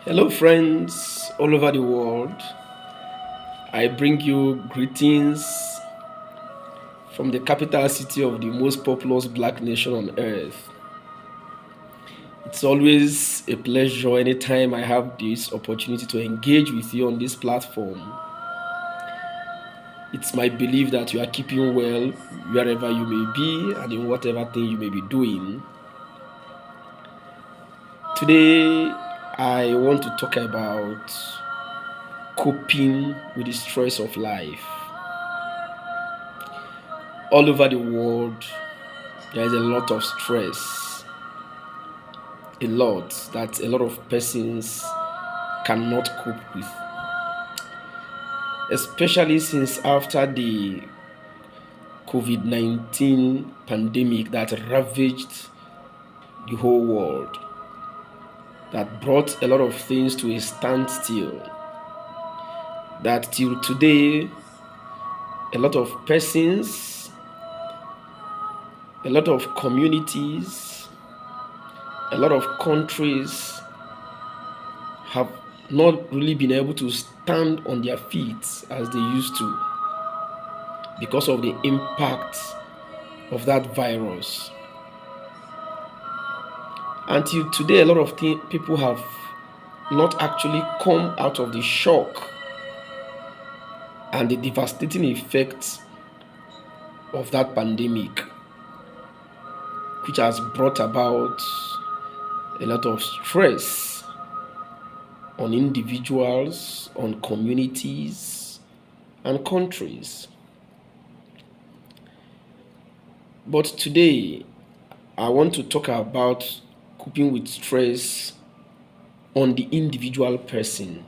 Hello, friends all over the world. I bring you greetings from the capital city of the most populous black nation on earth. It's always a pleasure anytime I have this opportunity to engage with you on this platform. It's my belief that you are keeping well wherever you may be and in whatever thing you may be doing. Today, I want to talk about coping with the stress of life. All over the world, there is a lot of stress, a lot that a lot of persons cannot cope with, especially since after the COVID-19 pandemic that ravaged the whole world, that brought a lot of things to a standstill, that till today, a lot of persons, a lot of communities, a lot of countries have not really been able to stand on their feet as they used to because of the impact of that virus. Until today, a lot of people have not actually come out of the shock and the devastating effects of that pandemic, which has brought about a lot of stress on individuals, on communities, and countries. But today, I want to talk about coping with stress on the individual person.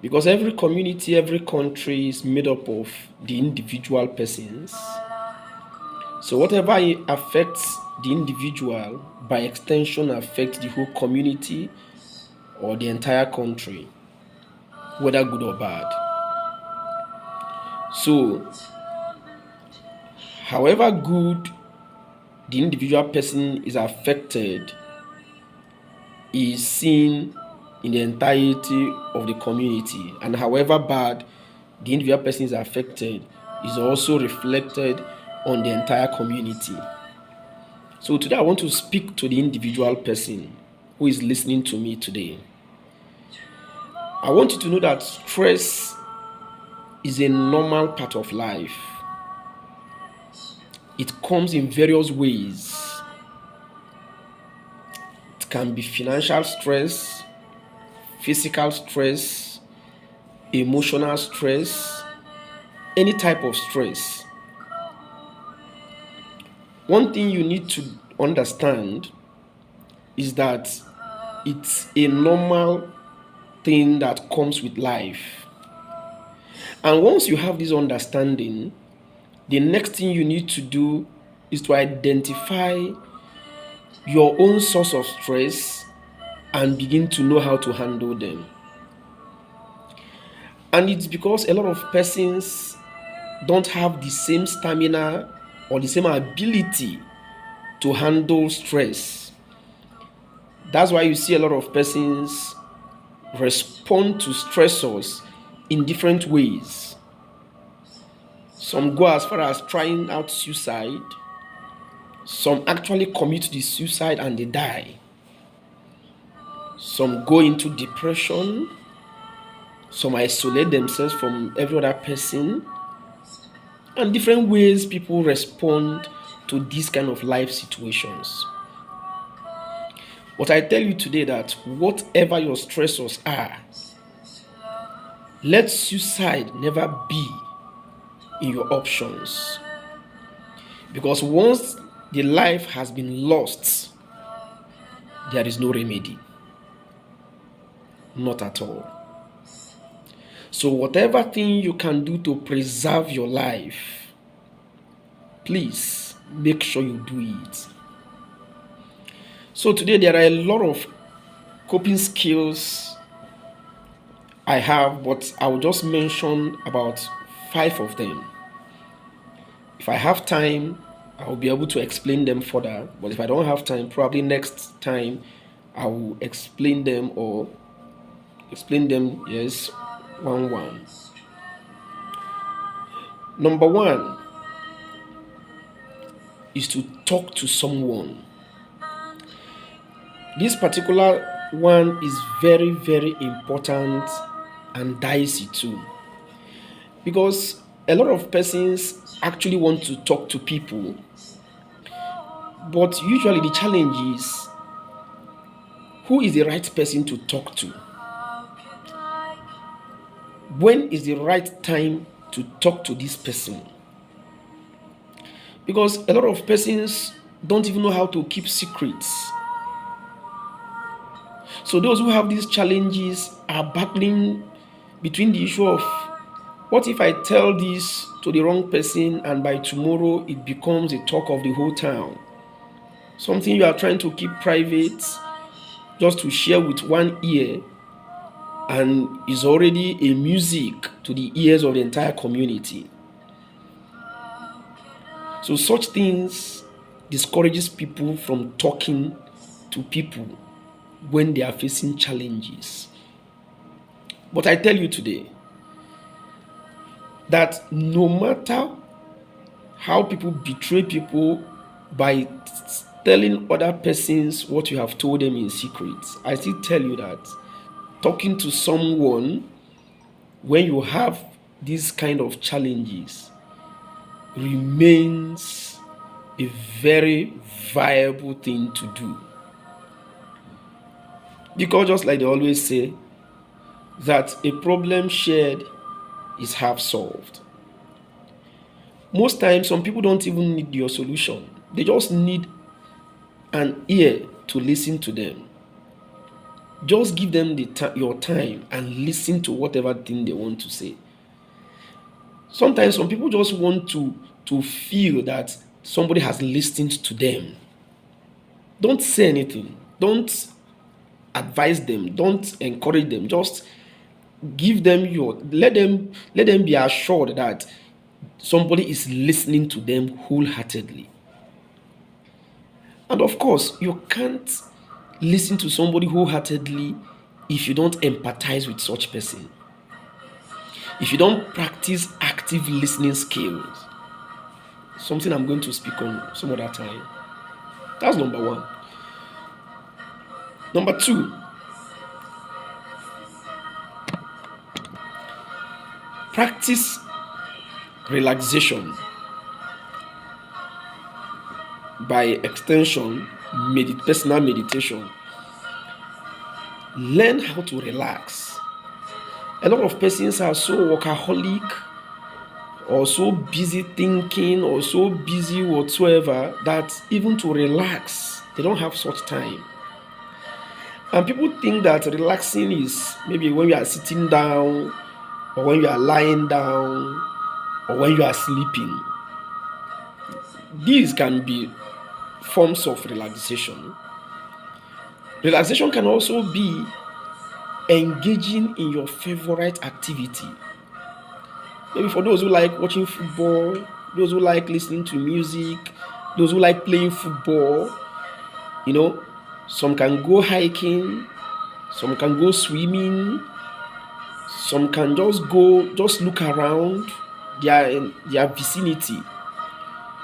Because every community, every country is made up of the individual persons. So whatever affects the individual, by extension, affects the whole community or the entire country, whether good or bad. So, however good the individual person is affected is seen in the entirety of the community, and however bad the individual person is affected is also reflected on the entire community. So today I want to speak to the individual person who is listening to me today. I want you to know that stress is a normal part of life. It comes in various ways. It can be financial stress, physical stress, emotional stress, any type of stress. One thing you need to understand is that it's a normal thing that comes with life. And once you have this understanding, the next thing you need to do is to identify your own source of stress and begin to know how to handle them. And it's because a lot of persons don't have the same stamina or the same ability to handle stress. That's why you see a lot of persons respond to stressors in different ways. Some go as far as trying out suicide. Some actually commit the suicide and they die. Some go into depression. Some isolate themselves from every other person. And different ways people respond to these kind of life situations. But I tell you today that whatever your stressors are, let suicide never be in your options. Because once the life has been lost, there is no remedy. Not at all. So whatever thing you can do to preserve your life, please make sure you do it. So today there are a lot of coping skills I have, but I will just mention about 5 of them. If I have time, I will be able to explain them further. But if I don't have time, probably next time I will explain them yes, one. Number one is to talk to someone. This particular one is very, very important and dicey too, because a lot of persons actually want to talk to people, but usually the challenge is, who is the right person to talk to? When is the right time to talk to this person? Because a lot of persons don't even know how to keep secrets. So those who have these challenges are battling between the issue of, what if I tell this to the wrong person and by tomorrow it becomes a talk of the whole town? Something you are trying to keep private just to share with one ear, and is already a music to the ears of the entire community. So such things discourages people from talking to people when they are facing challenges. But I tell you today that no matter how people betray people by telling other persons what you have told them in secret, I still tell you that talking to someone when you have these kind of challenges remains a very viable thing to do. Because just like they always say, that a problem shared is half solved. Most times, some people don't even need your solution. They just need an ear to listen to them. Just give them your time and listen to whatever thing they want to say. Sometimes some people just want to feel that somebody has listened to them. Don't say anything. Don't advise them. Don't encourage them. Just give them let them be assured that somebody is listening to them wholeheartedly. And of course, you can't listen to somebody wholeheartedly if you don't empathize with such person. If you don't practice active listening skills, something I'm going to speak on some other time. That's number one. Number two, practice relaxation. By extension, personal meditation. Learn how to relax. A lot of persons are so workaholic or so busy thinking or so busy whatsoever that even to relax, they don't have such time. And people think that relaxing is maybe when you are sitting down, or when you are lying down, or when you are sleeping. These can be forms of relaxation. Relaxation can also be engaging in your favorite activity. Maybe for those who like watching football, those who like listening to music, those who like playing football, some can go hiking, some can go swimming, some can just look around their vicinity.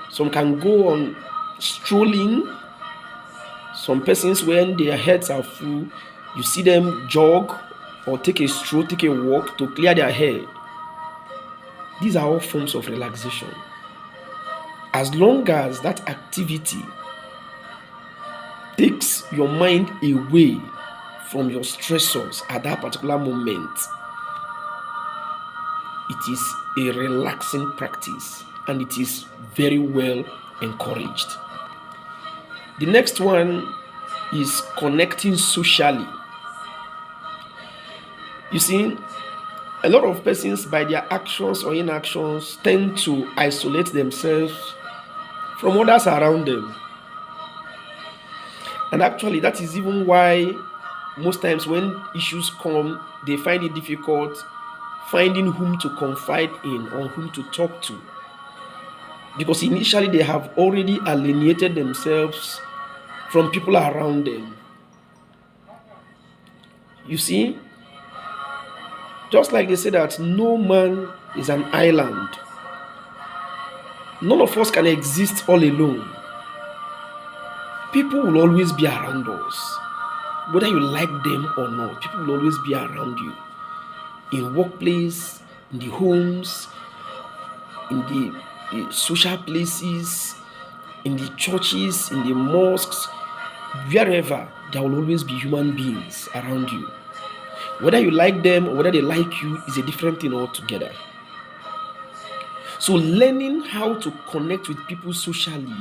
Some can go on strolling. Some persons, when their heads are full, you see them jog or take a stroll, take a walk to clear their head. These are all forms of relaxation. As long as that activity takes your mind away from your stressors at that particular moment, it is a relaxing practice and it is very well encouraged. The next one is connecting socially. You see, a lot of persons, by their actions or inactions, tend to isolate themselves from others around them. And actually, that is even why most times when issues come, they find it difficult finding whom to confide in or whom to talk to. Because initially they have already alienated themselves from people around them. You see, just like they say that no man is an island, none of us can exist all alone. People will always be around us, whether you like them or not. People will always be around you, in workplace, in the homes, in the social places, in the churches, in the mosques, wherever. There will always be human beings around you. Whether you like them or whether they like you is a different thing altogether. So learning how to connect with people socially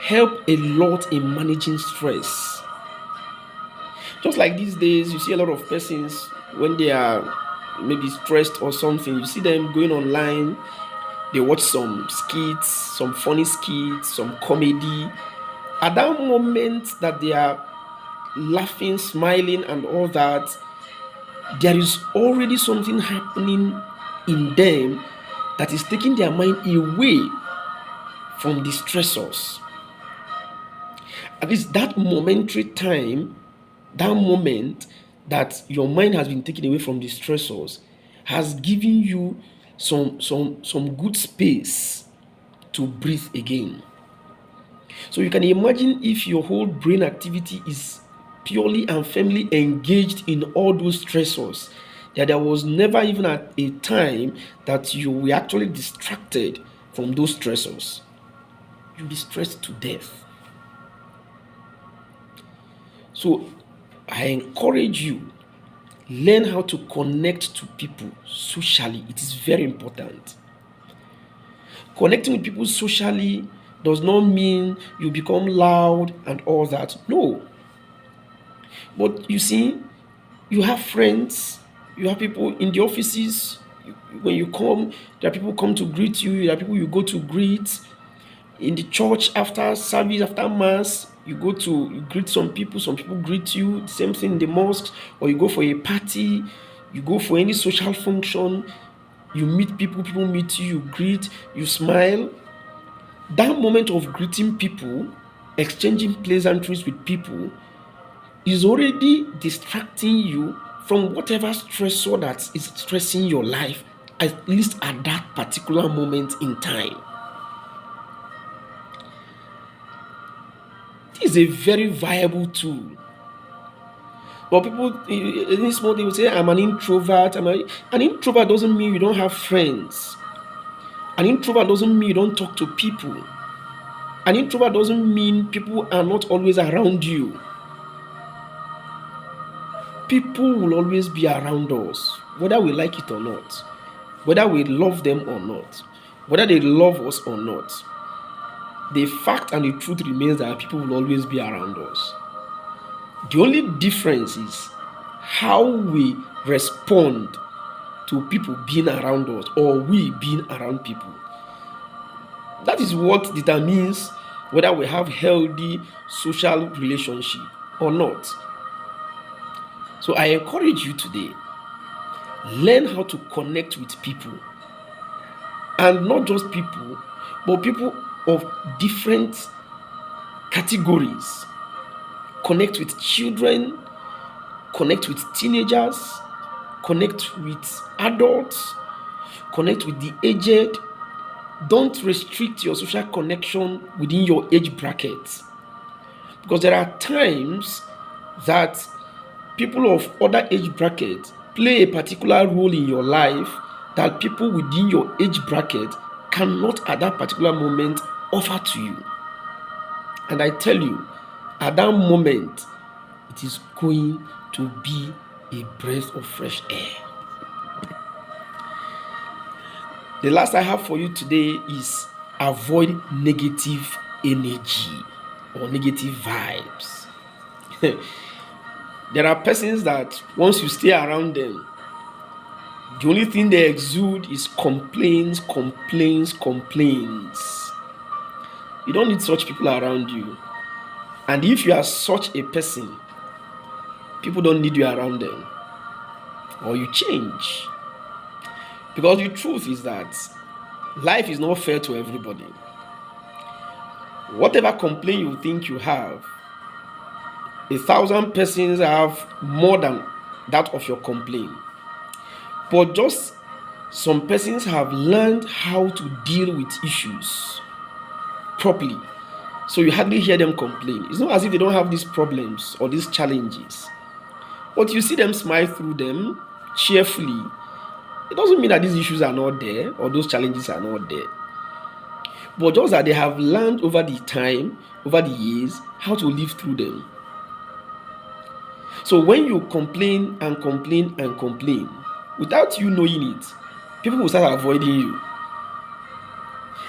help a lot in managing stress. Just like these days, you see a lot of persons when they are maybe stressed or something, you see them going online, they watch some skits, some funny skits, some comedy. At that moment that they are laughing, smiling, and all that, there is already something happening in them that is taking their mind away from the stressors. At least that momentary time, that moment that your mind has been taken away from the stressors, has given you some good space to breathe again. So you can imagine if your whole brain activity is purely and firmly engaged in all those stressors, that there was never even a time that you were actually distracted from those stressors. You'll be stressed to death. So I encourage you, learn how to connect to people socially. It is very important. Connecting with people socially does not mean you become loud and all that. No. But you see, you have friends, you have people in the offices. When you come, there are people come to greet you, there are people you go to greet. In the church, after service, after mass, you greet some people greet you. The same thing in the mosques, or you go for a party, you go for any social function, you meet people meet you, you greet, you smile. That moment of greeting people, exchanging pleasantries with people, is already distracting you from whatever stressor that is stressing your life, at least at that particular moment in time. This is a very viable tool. But people in this small they will say, I'm an introvert. An introvert doesn't mean you don't have friends. An introvert doesn't mean you don't talk to people. An introvert doesn't mean people are not always around you. People will always be around us, whether we like it or not, whether we love them or not, whether they love us or not. The fact and the truth remains that people will always be around us. The only difference is how we respond to people being around us or we being around people. That is what determines whether we have healthy social relationship or not. So I encourage you today, learn how to connect with people. And not just people, but people of different categories. Connect with children, connect with teenagers, connect with adults, connect with the aged. Don't restrict your social connection within your age bracket, because there are times that people of other age brackets play a particular role in your life that people within your age bracket cannot at that particular moment offer to you. And I tell you, at that moment, it is going to be a breath of fresh air. The last I have for you today is avoid negative energy or negative vibes. There are persons that once you stay around them, the only thing they exude is complaints. You don't need such people around you. And if you are such a person, people don't need you around them, or you change. Because the truth is that life is not fair to everybody. Whatever complaint you think you have, 1,000 persons have more than that of your complaint. But just some persons have learned how to deal with issues properly. So you hardly hear them complain. It's not as if they don't have these problems or these challenges. But you see them smile through them cheerfully. It doesn't mean that these issues are not there or those challenges are not there. But just that they have learned over the time, over the years, how to live through them. So when you complain and complain and complain, without you knowing it, people will start avoiding you.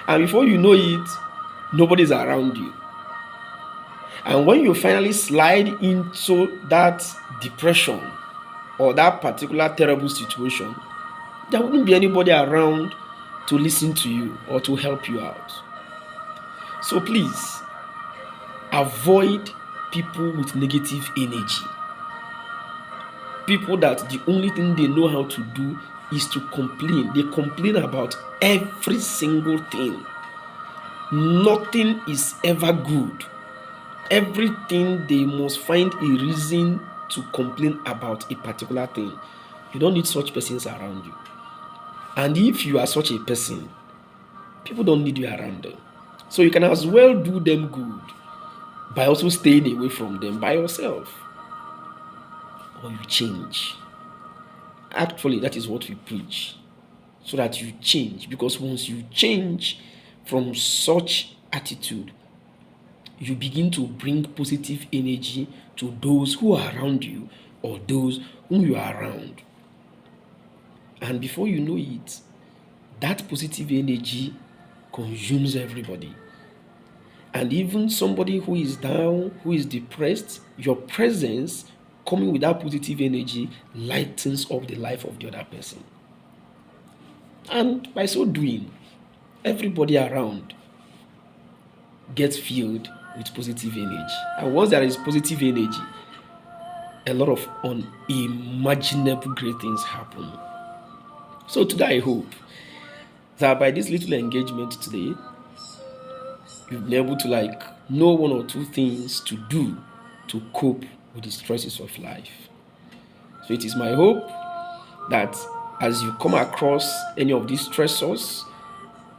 And before you know it, nobody's around you. And when you finally slide into that depression or that particular terrible situation, there wouldn't be anybody around to listen to you or to help you out. So please, avoid people with negative energy. People that the only thing they know how to do is to complain. They complain about every single thing. Nothing is ever good. Everything they must find a reason to complain about a particular thing. You don't need such persons around you. And if you are such a person, people don't need you around them. So you can as well do them good by also staying away from them by yourself. Or you change. Actually, that is what we preach. So that you change. Because once you change from such attitude, you begin to bring positive energy to those who are around you or those whom you are around. And before you know it, that positive energy consumes everybody. And even somebody who is down, who is depressed, your presence coming with that positive energy lightens up the life of the other person. And by so doing, everybody around gets filled with positive energy. And once there is positive energy, a lot of unimaginable great things happen. So today I hope that by this little engagement today, you've been able to know one or two things to do to cope with the stresses of life. So it is my hope that as you come across any of these stressors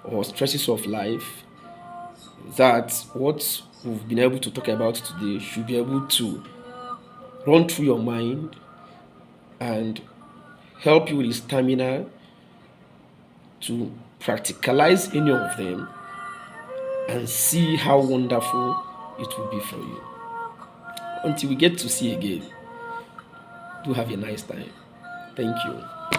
or stresses of life, that what we've been able to talk about today should be able to run through your mind and help you with the stamina to practicalize any of them and see how wonderful it will be for you. Until we get to see again, do have a nice time. Thank you.